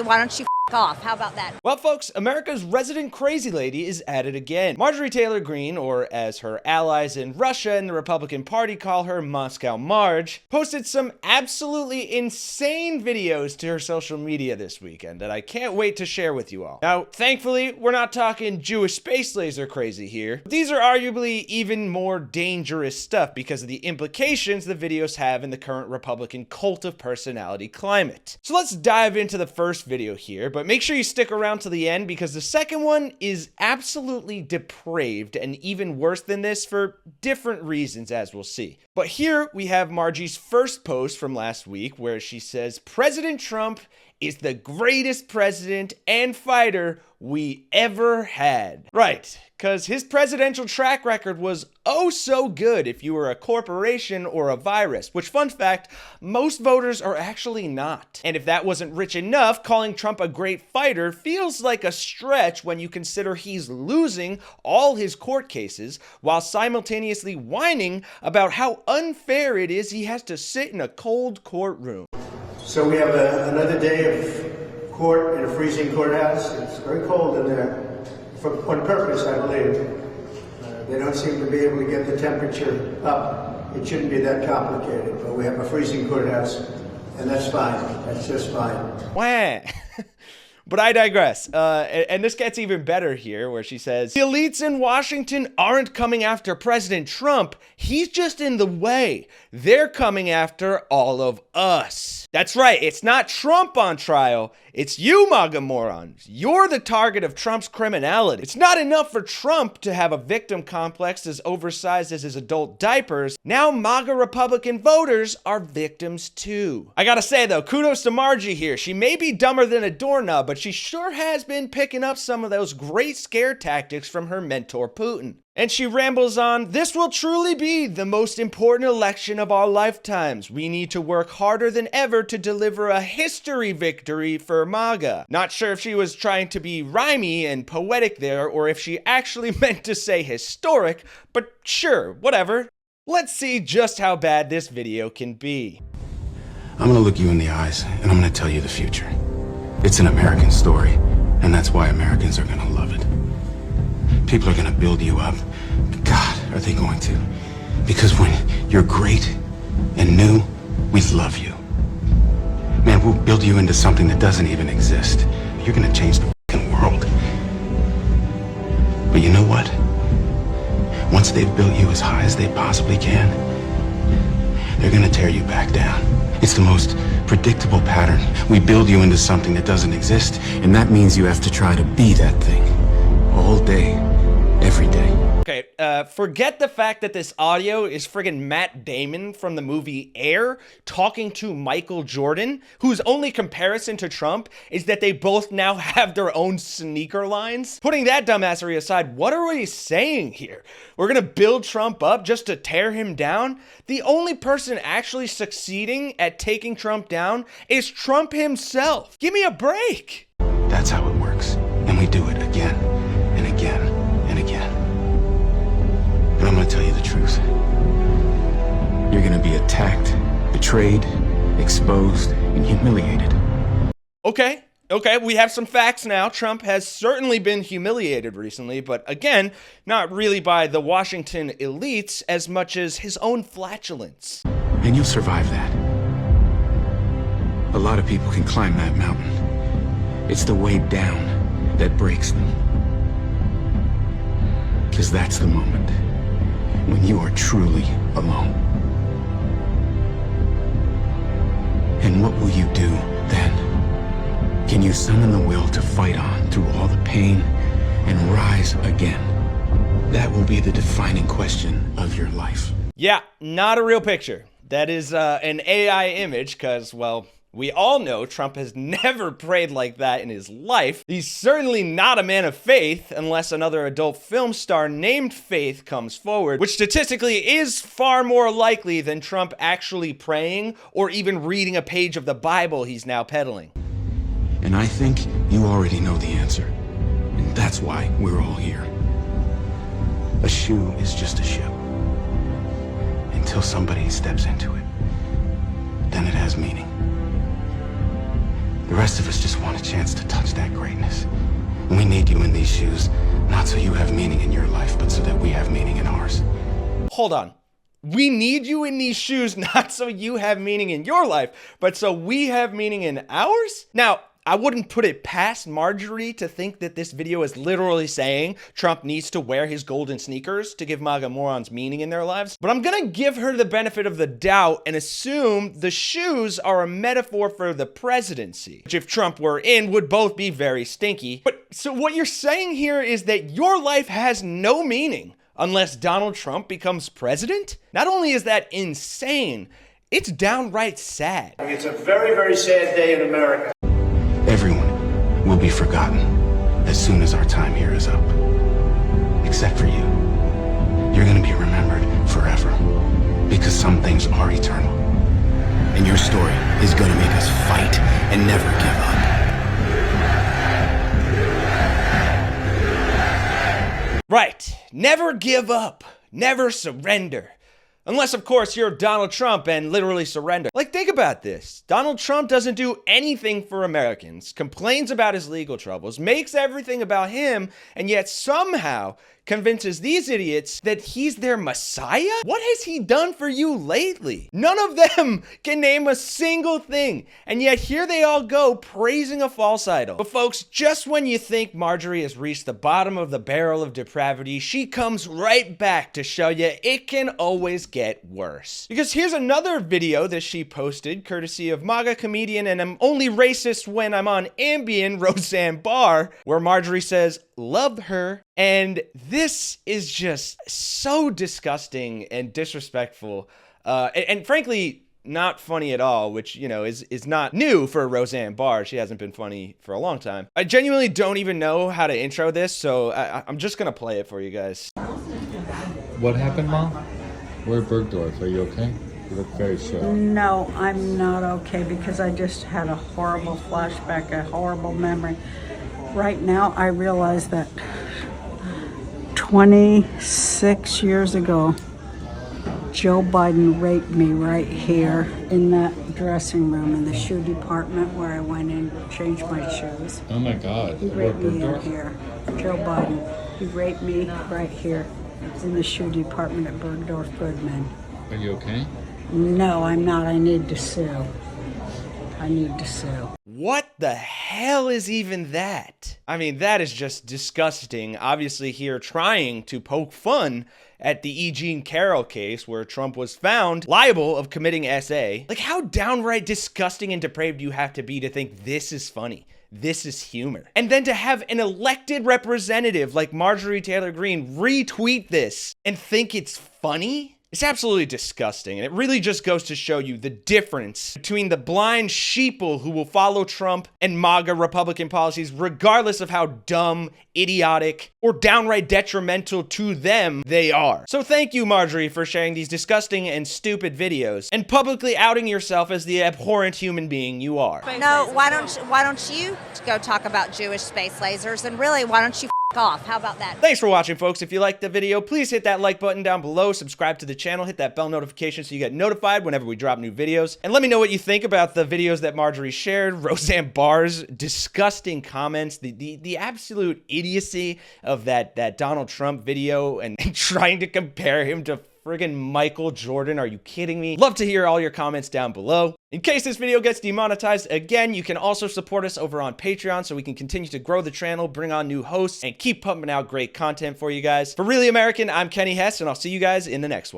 Why don't you off? How about that? Well, folks, America's resident crazy lady is at it again. Marjorie Taylor Greene, or as her allies in Russia and the Republican Party call her, Moscow Marge, posted some absolutely insane videos to her social media this weekend that I can't wait to share with you all. Now, thankfully, we're not talking Jewish space laser crazy here. These are arguably even more dangerous stuff because of the implications the videos have in the current Republican cult of personality climate. So let's dive into the first video here, but make sure you stick around to the end because the second one is absolutely depraved and even worse than this for different reasons, as we'll see. But here we have Margie's first post from last week where she says, "President Trump is the greatest president and fighter we ever had." Right, because his presidential track record was oh so good if you were a corporation or a virus, which, fun fact, most voters are actually not. And if that wasn't rich enough, calling Trump a great fighter feels like a stretch when you consider he's losing all his court cases while simultaneously whining about how unfair it is he has to sit in a cold courtroom. So we have another day of court in a freezing courthouse. It's very cold in there, on purpose, I believe. They don't seem to be able to get the temperature up. It shouldn't be that complicated, but we have a freezing courthouse, and that's fine. That's just fine. Wah. But I digress. And this gets even better here, where she says, "The elites in Washington aren't coming after President Trump. He's just in the way. They're coming after all of us." That's right. It's not Trump on trial. It's you, MAGA morons. You're the target of Trump's criminality. It's not enough for Trump to have a victim complex as oversized as his adult diapers. Now MAGA Republican voters are victims too. I gotta say though, kudos to Margie here. She may be dumber than a doorknob, but she sure has been picking up some of those great scare tactics from her mentor Putin. And she rambles on, "This will truly be the most important election of our lifetimes. We need to work harder than ever to deliver a history victory for MAGA." Not sure if she was trying to be rhymey and poetic there, or if she actually meant to say historic, but sure, whatever. Let's see just how bad this video can be. "I'm gonna look you in the eyes, and I'm gonna tell you the future. It's an American story, and that's why Americans are gonna love it. People are gonna build you up. God, are they going to? Because when you're great and new, we love you. Man, we'll build you into something that doesn't even exist. You're gonna change the fucking world. But you know what? Once they've built you as high as they possibly can, they're gonna tear you back down. It's the most predictable pattern. We build you into something that doesn't exist, and that means you have to try to be that thing all day, every day." Okay, forget the fact that this audio is friggin' Matt Damon from the movie Air talking to Michael Jordan, whose only comparison to Trump is that they both now have their own sneaker lines. Putting that dumbassery aside, what are we saying here? We're gonna build Trump up just to tear him down? The only person actually succeeding at taking Trump down is Trump himself. Give me a break. That's how it works, and we do it again and again and again. But I'm gonna tell you the truth. You're gonna be attacked, betrayed, exposed, and humiliated. Okay, we have some facts now. Trump has certainly been humiliated recently, but again, not really by the Washington elites as much as his own flatulence. And you'll survive that. A lot of people can climb that mountain. It's the way down that breaks them. Because that's the moment when you are truly alone. And what will you do then? Can you summon the will to fight on through all the pain and rise again? That will be the defining question of your life. Yeah, not a real picture. That is an AI image because, well, we all know Trump has never prayed like that in his life. He's certainly not a man of faith unless another adult film star named Faith comes forward, which statistically is far more likely than Trump actually praying or even reading a page of the Bible he's now peddling. And I think you already know the answer. And that's why we're all here. A shoe is just a shoe. Until somebody steps into it. Then it has meaning. The rest of us just want a chance to touch that greatness. We need you in these shoes, not so you have meaning in your life, but so that we have meaning in ours. Hold on. We need you in these shoes, not so you have meaning in your life, but so we have meaning in ours? Now, I wouldn't put it past Marjorie to think that this video is literally saying Trump needs to wear his golden sneakers to give MAGA morons meaning in their lives, but I'm gonna give her the benefit of the doubt and assume the shoes are a metaphor for the presidency, which if Trump were in would both be very stinky. But so what you're saying here is that your life has no meaning unless Donald Trump becomes president? Not only is that insane, it's downright sad. It's a very, very sad day in America. Everyone will be forgotten as soon as our time here is up. Except for you. You're gonna be remembered forever. Because some things are eternal. And your story is gonna make us fight and never give up. Right. Never give up. Never surrender. Unless, of course, you're Donald Trump and literally surrender. Like, think about this. Donald Trump doesn't do anything for Americans, complains about his legal troubles, makes everything about him, and yet somehow convinces these idiots that he's their messiah? What has he done for you lately? None of them can name a single thing, and yet here they all go praising a false idol. But folks, just when you think Marjorie has reached the bottom of the barrel of depravity, she comes right back to show you it can always get worse. Because here's another video that she posted, courtesy of MAGA comedian and I'm only racist when I'm on Ambien, Roseanne Barr, where Marjorie says, "Love her." And this is just so disgusting and disrespectful, and frankly, not funny at all, which, you know, is not new for Roseanne Barr. She hasn't been funny for a long time. I genuinely don't even know how to intro this, so I'm just gonna play it for you guys. What happened, Mom? We're at Bergdorf. Are you okay? You look very shook. No, I'm not okay because I just had a horrible flashback, a horrible memory. Right now, I realize that 26 years ago, Joe Biden raped me right here in that dressing room in the shoe department where I went in to change my shoes. Oh my God. He raped me in here. Joe Biden. He raped me right here in the shoe department at Bergdorf Goodman. Are you okay? No, I'm not. I need to sue. I need to sue. What the hell is even that? I mean, that is just disgusting. Obviously here trying to poke fun at the E. Jean Carroll case where Trump was found liable of committing SA. Like, how downright disgusting and depraved do you have to be to think this is funny? This is humor. And then to have an elected representative like Marjorie Taylor Greene retweet this and think it's funny? It's absolutely disgusting, and it really just goes to show you the difference between the blind sheeple who will follow Trump and MAGA Republican policies regardless of how dumb, idiotic, or downright detrimental to them they are. So thank you, Marjorie, for sharing these disgusting and stupid videos and publicly outing yourself as the abhorrent human being you are. No, why don't you go talk about Jewish space lasers, and really, why don't you off? How about that? Thanks for watching, folks. If you liked the video, please hit that like button down below, subscribe to the channel, hit that bell notification so you get notified whenever we drop new videos, and let me know what you think about the videos that Marjorie shared, Roseanne Barr's disgusting comments, the absolute idiocy of that Donald Trump video and trying to compare him to friggin' Michael Jordan. Are you kidding me? Love to hear all your comments down below. In case this video gets demonetized again, you can also support us over on Patreon so we can continue to grow the channel, bring on new hosts, and keep pumping out great content for you guys. For Really American, I'm Kenny Hesse, and I'll see you guys in the next one.